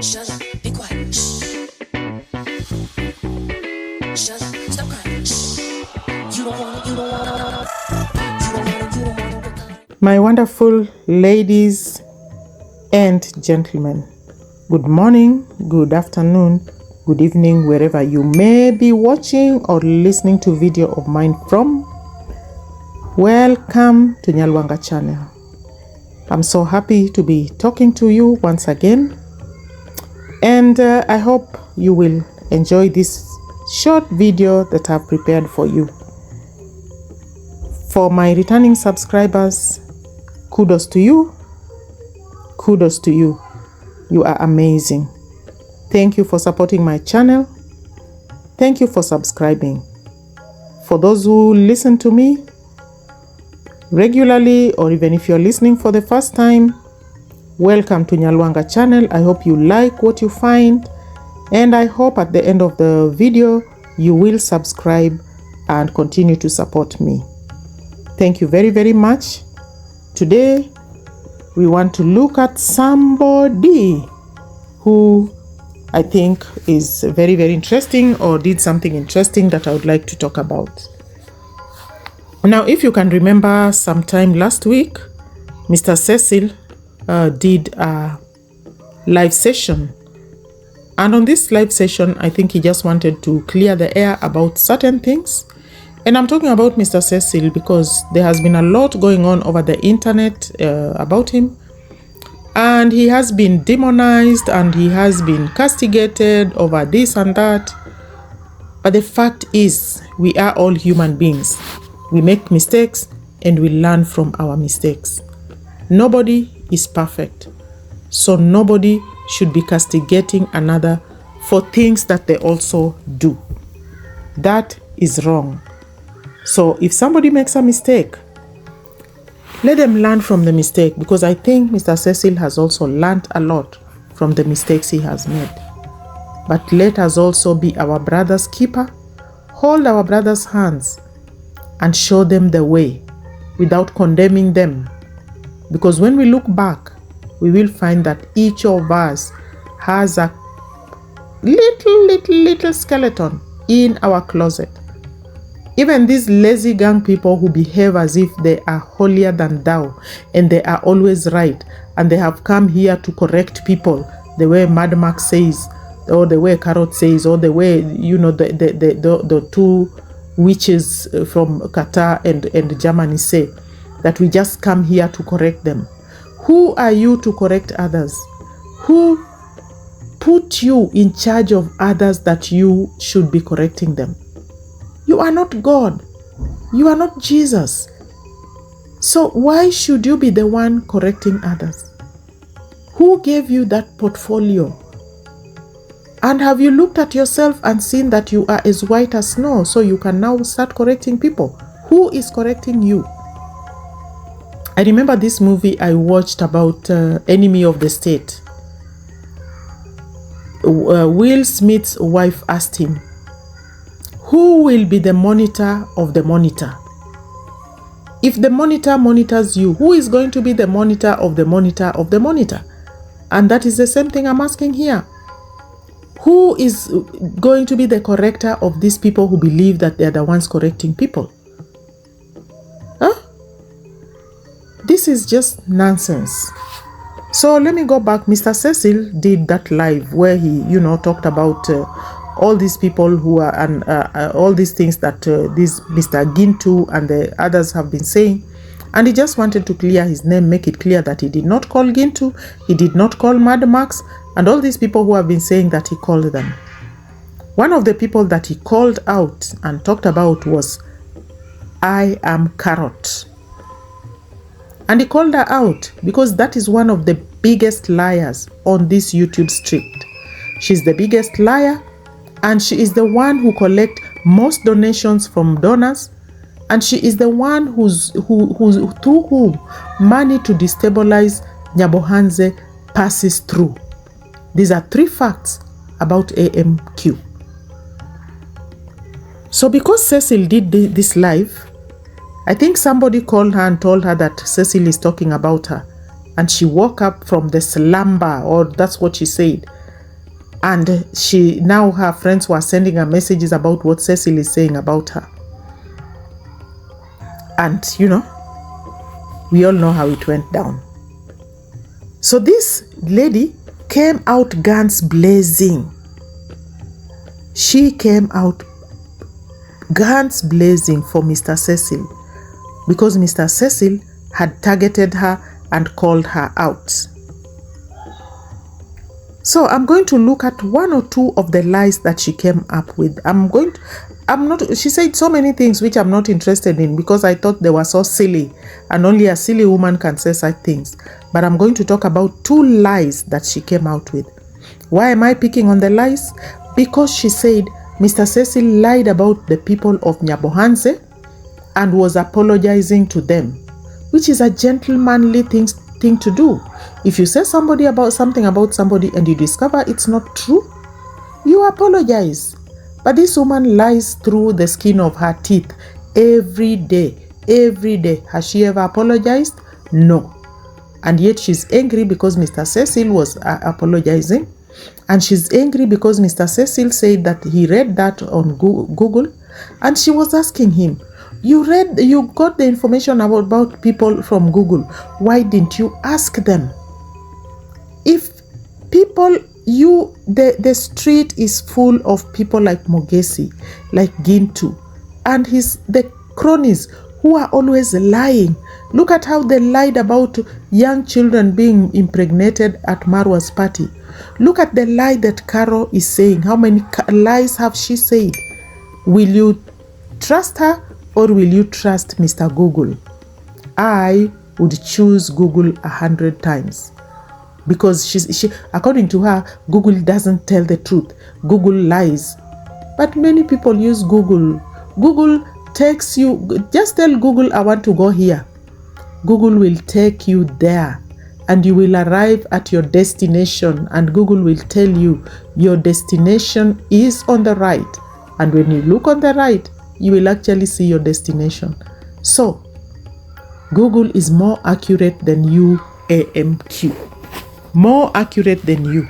Shut up, be quiet. Shh. Shut up, stop crying. Shh. You don't wanna, you don't wanna, you don't wanna, you don't wanna. My wonderful ladies and gentlemen, good morning, good afternoon, good evening, wherever you may be watching or listening to video of mine from. Welcome to Nyalwanga channel. I'm so happy to be talking to you once again, and I hope you will enjoy this short video that I've prepared for you. For my returning subscribers, kudos to you. Kudos to you. You are amazing. Thank you for supporting my channel. Thank you for subscribing. For those who listen to me regularly, or even if you're listening for the first time, welcome to Nyalwanga channel. I hope you like what you find, and I hope at the end of the video you will subscribe and continue to support me. Thank you very, very much. Today we want to look at somebody who I think is very, very interesting, or did something interesting that I would like to talk about. Now, if you can remember, sometime last week, Mr. Cecil did a live session. And on this live session, I think he just wanted to clear the air about certain things. And I'm talking about Mr. Cecil because there has been a lot going on over the internet about him. And he has been demonized and he has been castigated over this and that. But the fact is, we are all human beings. We make mistakes and we learn from our mistakes. Nobody is perfect. So nobody should be castigating another for things that they also do. That is wrong. So if somebody makes a mistake, let them learn from the mistake, because I think Mr. Cecil has also learned a lot from the mistakes he has made. But let us also be our brother's keeper, hold our brother's hands, and show them the way without condemning them. Because when we look back, we will find that each of us has a little skeleton in our closet. Even these lazy gang people who behave as if they are holier than thou and they are always right, and they have come here to correct people the way Mad Max says, or the way Qarol says, or the way, you know, the two witches from Qatar and Germany say, that we just come here to correct them. Who are you to correct others? Who put you in charge of others that you should be correcting them? You are not God. You are not Jesus. So why should you be the one correcting others? Who gave you that portfolio? And have you looked at yourself and seen that you are as white as snow, so you can now start correcting people? Who is correcting you? I remember this movie I watched about Enemy of the State. Will Smith's wife asked him, who will be the monitor of the monitor? If the monitor monitors you, who is going to be the monitor of the monitor of the monitor? And that is the same thing I'm asking here. Who is going to be the corrector of these people who believe that they are the ones correcting people? Huh? This is just nonsense. So let me go back. Mr. Cecil did that live where he, you know, talked about all these people who are, and all these things that this Mr. Gintu and the others have been saying. And he just wanted to clear his name, make it clear that he did not call Gintu, he did not call Mad Max, and all these people who have been saying that he called them. One of the people that he called out and talked about was, I am Qarol. And he called her out because that is one of the biggest liars on this YouTube street. She's the biggest liar, and she is the one who collects most donations from donors, and she is the one who's through whom money to destabilize nyabohanse passes through. These are 3 facts about AMQ. So because Cecil did this live, I think somebody called her and told her that Cecil is talking about her, and she woke up from the slumber, or that's what she said, And now her friends were sending her messages about what Cecil is saying about her. And, we all know how it went down. So this lady came out guns blazing. She came out guns blazing for Mr. Cecil because Mr. Cecil had targeted her and called her out. So I'm going to look at one or two of the lies that she came up with. She said so many things which I'm not interested in because I thought they were so silly and only a silly woman can say such things. But I'm going to talk about two lies that she came out with. Why am I picking on the lies? Because she said Mr. Cecil lied about the people of Nyabohanse and was apologizing to them, which is a gentlemanly thing to do. If you say something about somebody and you discover it's not true, you apologize. But this woman lies through the skin of her teeth every day. Every day. Has she ever apologized? No. And yet she's angry because Mr. Cecil was apologizing. And she's angry because Mr. Cecil said that he read that on Google. And she was asking him, you got the information about people from Google. Why didn't you ask them? If people, the street is full of people like Mogesi, like Gintu, and the cronies who are always lying. Look at how they lied about young children being impregnated at Marwa's party. Look at the lie that Qarol is saying. How many lies have she said? Will you trust her or will you trust Mr. Google? I would choose Google 100 times. Because she, according to her, Google doesn't tell the truth. Google lies. But many people use Google. Google takes you, just tell Google, I want to go here. Google will take you there and you will arrive at your destination and Google will tell you your destination is on the right. And when you look on the right, you will actually see your destination. So, Google is more accurate than you, AMQ. More accurate than you.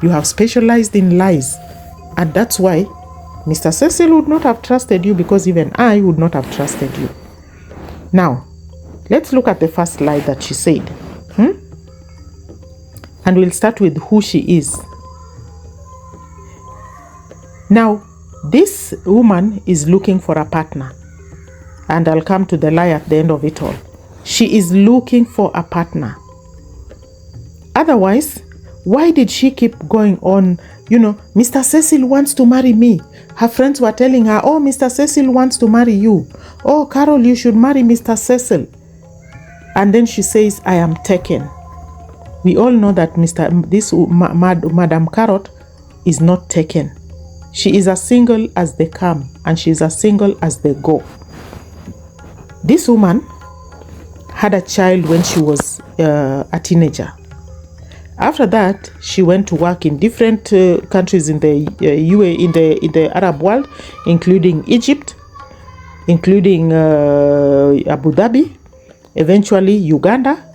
You have specialized in lies. And that's why Mr. Cecil would not have trusted you, because even I would not have trusted you. Now, let's look at the first lie that she said. And we'll start with who she is. Now, this woman is looking for a partner. And I'll come to the lie at the end of it all. She is looking for a partner. Otherwise, why did she keep going on? Mr. Cecil wants to marry me. Her friends were telling her, oh, Mr. Cecil wants to marry you. Oh, Qarol, you should marry Mr. Cecil. And then she says, I am taken. We all know that Madam Qarol is not taken. She is as single as they come, and she is as single as they go. This woman had a child when she was a teenager. After that, she went to work in different countries in the UAE, in the Arab world, including Egypt, including Abu Dhabi, eventually Uganda.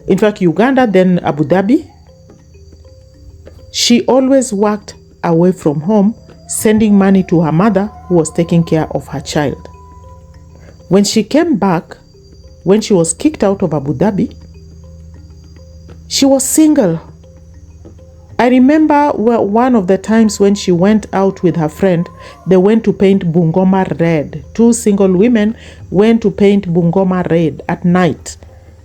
In fact, Uganda, then Abu Dhabi. She always worked away from home, sending money to her mother, who was taking care of her child. When she came back, when she was kicked out of Abu Dhabi, she was single. I remember one of the times when she went out with her friend, they went to paint Bungoma red. Two single women went to paint Bungoma red at night.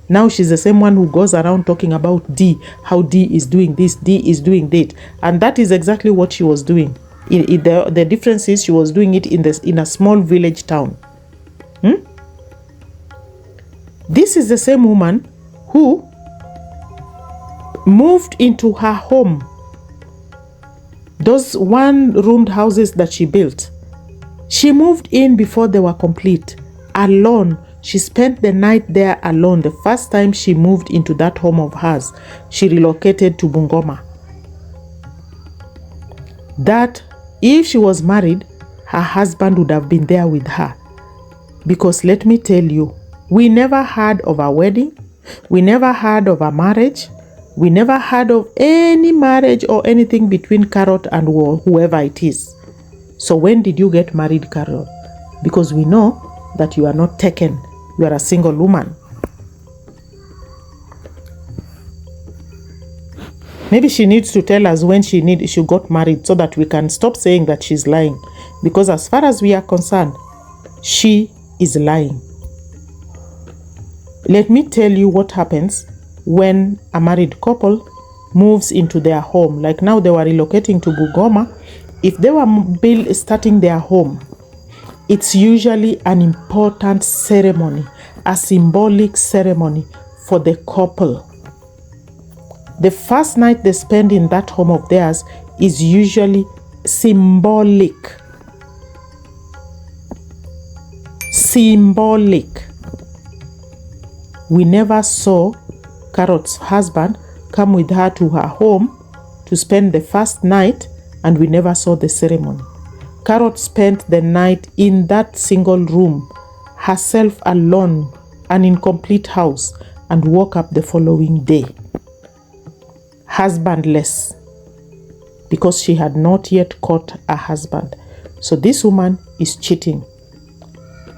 Now she's the same one who goes around talking about D, how D is doing this, D is doing that. And that is exactly what she was doing. The difference is she was doing it in a small village town. This is the same woman who moved into her home. Those one-roomed houses that she built, she moved in before they were complete, alone. She spent the night there alone. The first time she moved into that home of hers, she relocated to Bungoma. That if she was married, her husband would have been there with her. Because let me tell you, we never heard of a wedding. We never heard of a marriage. We never heard of any marriage or anything between Qarol and whoever it is. So when did you get married, Qarol? Because we know that you are not taken. You are a single woman. Maybe she needs to tell us when she got married so that we can stop saying that she's lying. Because as far as we are concerned, she is lying. Let me tell you what happens when a married couple moves into their home. Like now they were relocating to Bungoma. If they were starting their home, it's usually an important ceremony, a symbolic ceremony for the couple. The first night they spend in that home of theirs is usually symbolic. Symbolic. We never saw Qarol's husband come with her to her home to spend the first night, and we never saw the ceremony. Qarol spent the night in that single room, herself alone, an incomplete house, and woke up the following day, husbandless, because she had not yet caught a husband. So this woman is cheating.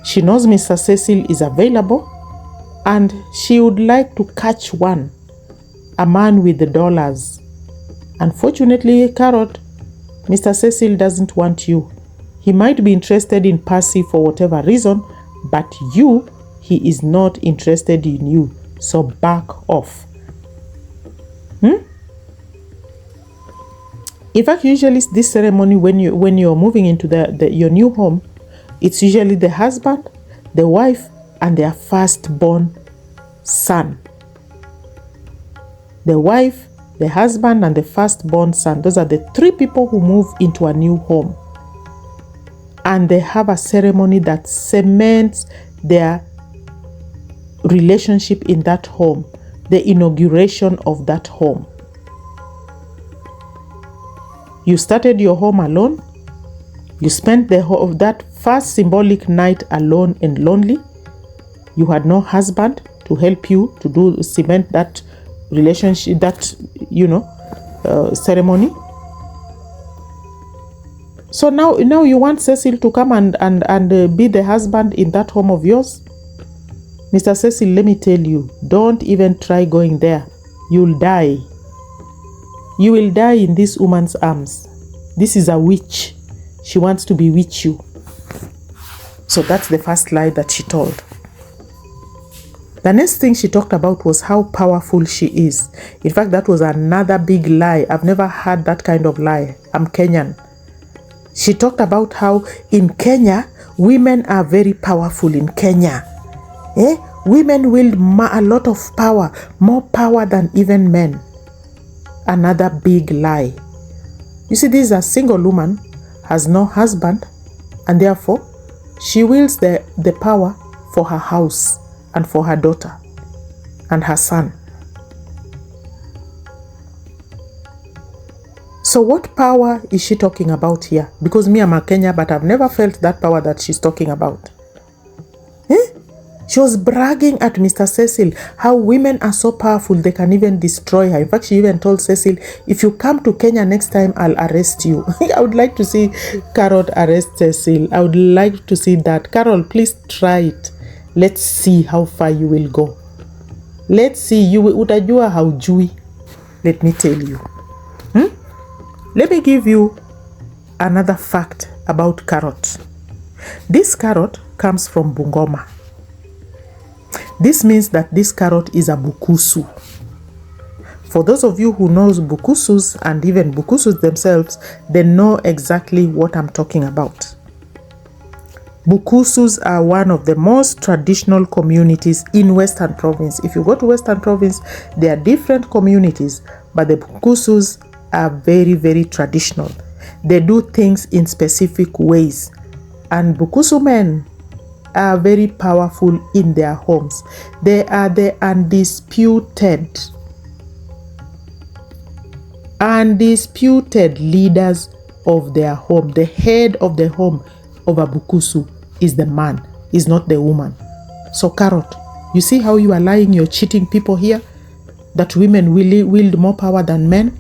She knows Mr. Cecil is available, and she would like to catch one, a man with the dollars. Unfortunately, Qarol, Mr. Cecil doesn't want you. He might be interested in Percy for whatever reason, but you, he is not interested in you. So back off. In fact, usually this ceremony, when you're moving into your new home, it's usually the husband, the wife, and their firstborn son. The wife, the husband, and the firstborn son. Those are the three people who move into a new home. And they have a ceremony that cements their relationship in that home, the inauguration of that home. You started your home alone. You spent that first symbolic night alone and lonely. You had no husband to help you to cement that relationship, that ceremony. So now you want Cecil to come and be the husband in that home of yours? Mr. Cecil, let me tell you, don't even try going there. You'll die. You will die in this woman's arms. This is a witch. She wants to bewitch you. So that's the first lie that she told. The next thing she talked about was how powerful she is. In fact, that was another big lie. I've never heard that kind of lie. I'm Kenyan. She talked about how in Kenya, women are very powerful in Kenya. Women wield a lot of power, more power than even men. Another big lie. You see, this is a single woman, has no husband, and therefore she wields the power for her house and for her daughter and her son. So what power is she talking about here? Because me, I'm a Kenya, but I've never felt that power that she's talking about. She was bragging at Mr. Cecil how women are so powerful they can even destroy her. In fact, she even told Cecil, if you come to Kenya next time, I'll arrest you. I would like to see Qarol arrest Cecil. I would like to see that. Qarol, please try it. Let's see how far you will go. Let's see. You utajua haujui. Let me tell you. Let me give you another fact about Qarol. This Qarol comes from Bungoma. This means that this Qarol is a Bukusu. For those of you who knows Bukusus and even Bukusus themselves, they know exactly what I'm talking about. Bukusus are one of the most traditional communities in Western Province. If you go to Western Province, there are different communities, but the Bukusus are very, very traditional. They do things in specific ways. And Bukusu men are very powerful in their homes. They are the undisputed leaders of their home. The head of the home of a Bukusu is the man, is not the woman. So Qarol, you see how you are lying, you're cheating people here? that women wield more power than men?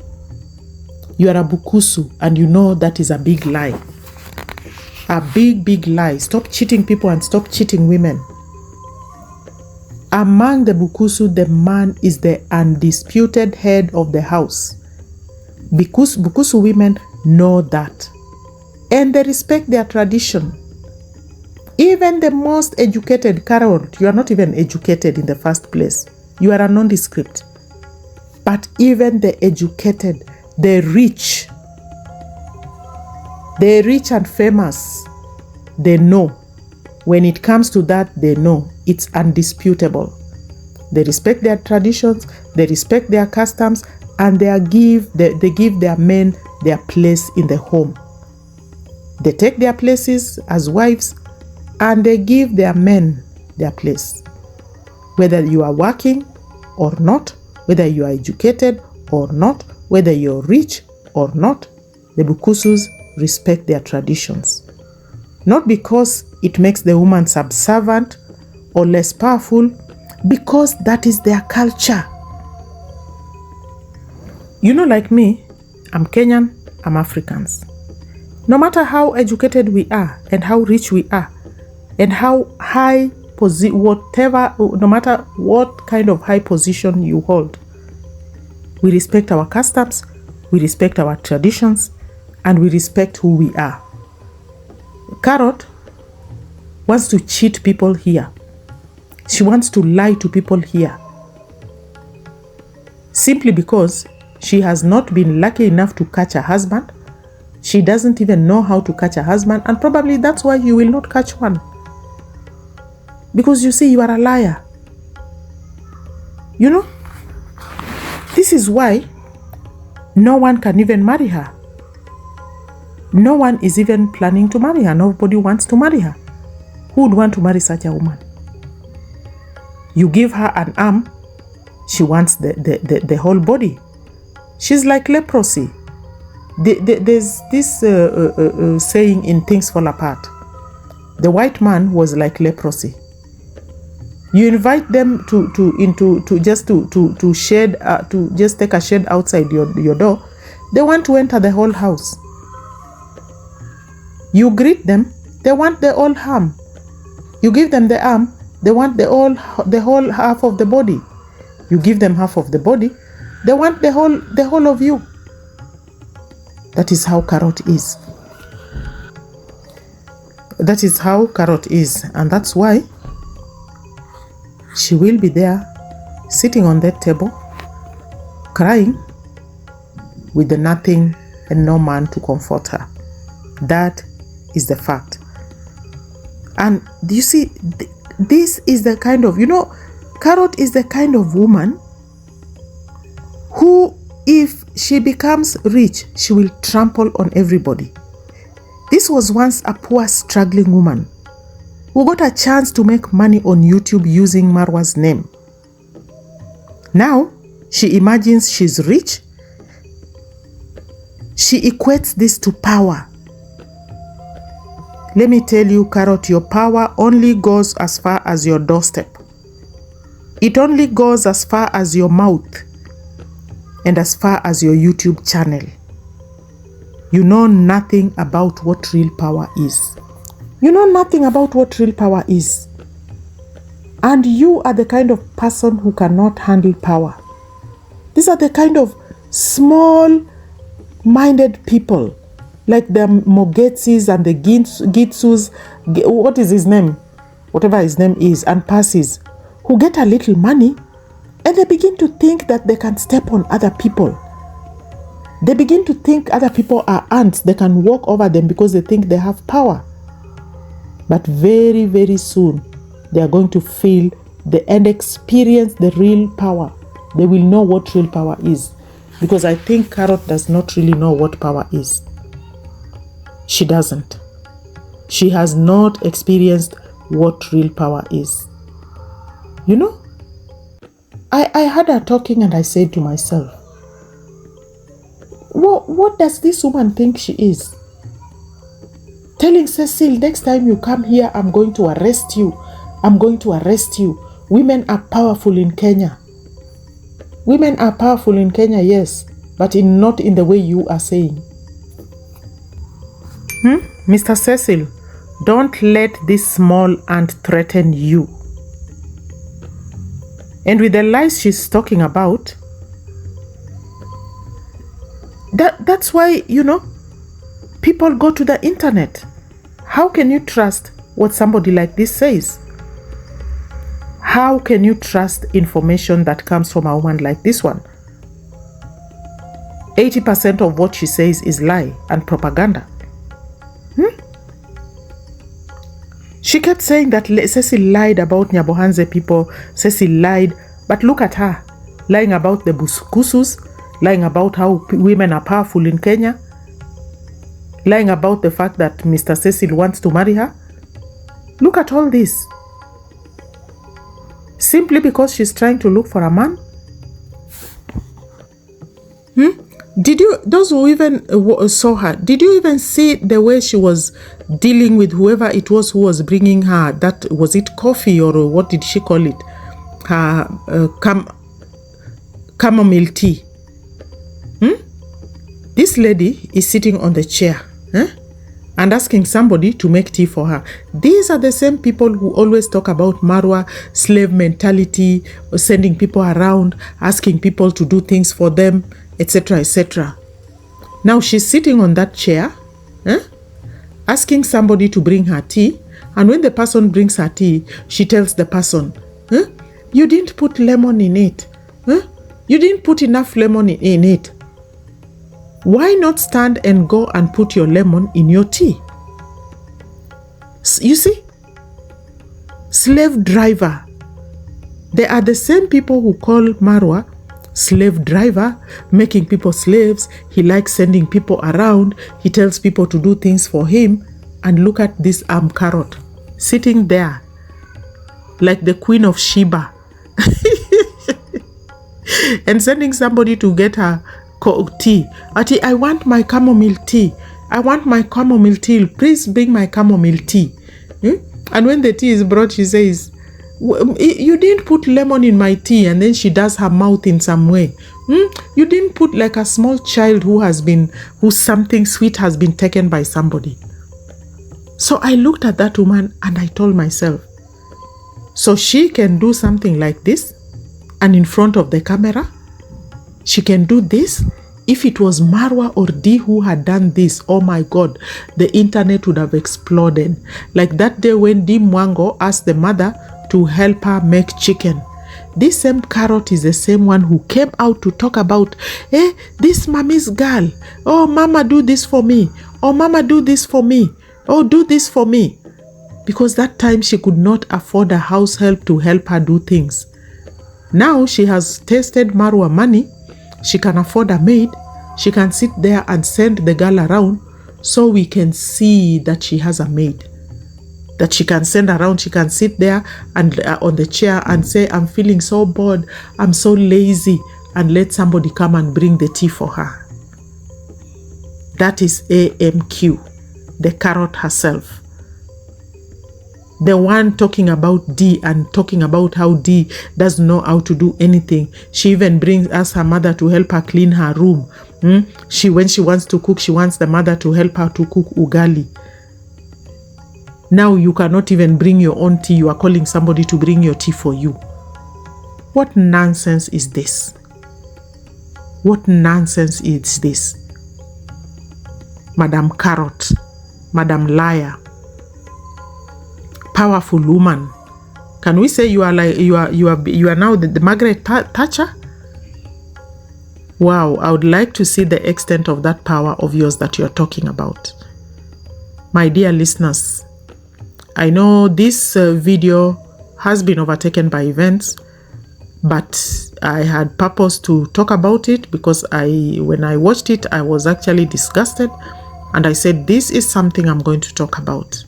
You are a bukusu and you know that is a big lie. A big lie. Stop cheating people and stop cheating women. Among the bukusu, the man is the undisputed head of the house. Because bukusu women know that. And they respect their tradition. Even the most educated, Qarol, you are not even educated in the first place. You are a nondescript. But even the educated, the rich and famous, they know. When it comes to that, they know. It's undisputable. They respect their traditions, they respect their customs, and they give their men their place in the home. They take their places as wives, and they give their men their place. Whether you are working or not, whether you are educated or not, whether you're rich or not, the bukusus respect their traditions. Not because it makes the woman subservient or less powerful, because that is their culture. You know, like me, I'm Kenyan, I'm Africans. No matter how educated we are and how rich we are and how high no matter what kind of high position you hold, we respect our customs, we respect our traditions, and we respect who we are. Qarol wants to cheat people here. She wants to lie to people here. Simply because she has not been lucky enough to catch a husband. She doesn't even know how to catch a husband, and probably that's why you will not catch one. Because you see, you are a liar. You know? This is why no one can even marry her. No one is even planning to marry her. Nobody wants to marry her. Who would want to marry such a woman? You give her an arm, she wants the whole body. She's like leprosy. There's this saying in Things Fall Apart. The white man was like leprosy. You invite them to just take a shed outside your door. They want to enter the whole house. You greet them, they want the whole arm. You give them the arm, they want the whole half of the body. You give them half of the body, they want the whole of you. That is how Qarol is. That is how Qarol is, and that's why she will be there sitting on that table crying with the nothing and no man to comfort her. That is the fact. And you see, this is the kind of, Qarol is the kind of woman who, if she becomes rich, she will trample on everybody. This was once a poor, struggling woman who got a chance to make money on YouTube using Marwa's name. Now, she imagines she's rich. She equates this to power. Let me tell you, Qarol, your power only goes as far as your doorstep. It only goes as far as your mouth and as far as your YouTube channel. You know nothing about what real power is. You know nothing about what real power is. And you are the kind of person who cannot handle power. These are the kind of small-minded people, like the Mogetsis and the Gitsus, what is his name? Whatever his name is, and Passes, who get a little money and they begin to think that they can step on other people. They begin to think other people are ants. They can walk over them because they think they have power. But very, very soon, they are going to feel and experience the real power. They will know what real power is. Because I think Qarol does not really know what power is. She doesn't. She has not experienced what real power is. You know, I had her talking and I said to myself, what does this woman think she is? Telling Cecil, next time you come here, I'm going to arrest you. I'm going to arrest you. Women are powerful in Kenya. Women are powerful in Kenya, yes, but not in the way you are saying. Mr. Cecil, don't let this small ant threaten you. And with the lies she's talking about, that's why, people go to the internet. How can you trust what somebody like this says? How can you trust information that comes from a woman like this one? 80% of what she says is lie and propaganda. She kept saying that Cecil lied about nyabohanse people. Cecil lied, but look at her, lying about the Busukusus, lying about how women are powerful in Kenya, lying about the fact that Mr. Cecil wants to marry her. Look at all this. Simply because she's trying to look for a man? Did you, those who even saw her, did you even see the way she was dealing with whoever it was who was bringing her that, was it coffee or what did she call it? Her chamomile tea. This lady is sitting on the chair and asking somebody to make tea for her. These are the same people who always talk about Marwa, slave mentality, sending people around, asking people to do things for them, etc., etc. Now she's sitting on that chair, asking somebody to bring her tea, and when the person brings her tea, she tells the person, you didn't put lemon in it. You didn't put enough lemon in it. Why not stand and go and put your lemon in your tea? You see? Slave driver. They are the same people who call Marwa slave driver, making people slaves. He likes sending people around. He tells people to do things for him. And look at this Qarol sitting there like the Queen of Sheba and sending somebody to get her tea. Ati, I want my chamomile tea. I want my chamomile tea. Please bring my chamomile tea. And when the tea is brought, she says, you didn't put lemon in my tea. And then she does her mouth in some way. You didn't put, like a small child whose something sweet has been taken by somebody. So I looked at that woman and I told myself, so she can do something like this, and in front of the camera, she can do this. If it was Marwa or D who had done this, oh my God, the internet would have exploded. Like that day when D Mwango asked the mother to help her make chicken. This same Qarol is the same one who came out to talk about, this mommy's girl. Oh, mama, do this for me. Oh, mama, do this for me. Oh, do this for me. Because that time she could not afford a house help to help her do things. Now she has tasted Marwa money. She can afford a maid. She can sit there and send the girl around so we can see that she has a maid. That she can send around. She can sit there and on the chair and say, I'm feeling so bored. I'm so lazy. And let somebody come and bring the tea for her. That is AMQ, the Qarol herself. The one talking about D and talking about how D doesn't know how to do anything. She even asks her mother to help her clean her room. When she wants to cook, she wants the mother to help her to cook ugali. Now you cannot even bring your own tea. You are calling somebody to bring your tea for you. What nonsense is this? What nonsense is this? Madam Qarol, Madam Liar. Powerful woman. Can we say you are like you are now the Margaret Thatcher? Wow, I would like to see the extent of that power of yours that you're talking about. My dear listeners, I know this video has been overtaken by events, but I had purpose to talk about it because when I watched it, I was actually disgusted, and I said this is something I'm going to talk about.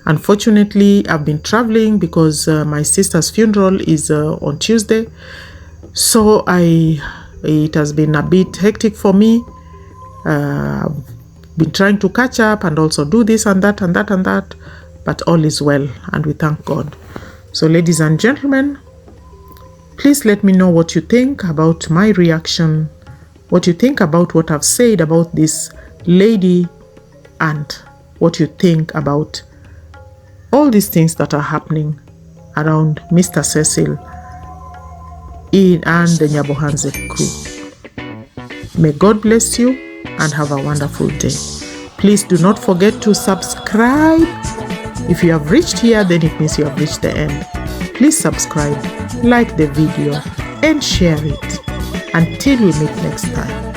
Unfortunately, I've been traveling because my sister's funeral is on Tuesday. So it has been a bit hectic for me. I've been trying to catch up and also do this and that and that and that. But all is well and we thank God. So ladies and gentlemen, Please let me know what you think about my reaction, what you think about what I've said about this lady, and what you think about all these things that are happening around Mr. Cecil and the Nyabohanse crew. May God bless you and have a wonderful day. Please do not forget to subscribe. If you have reached here, then it means you have reached the end. Please subscribe, like the video, and share it. Until we meet next time.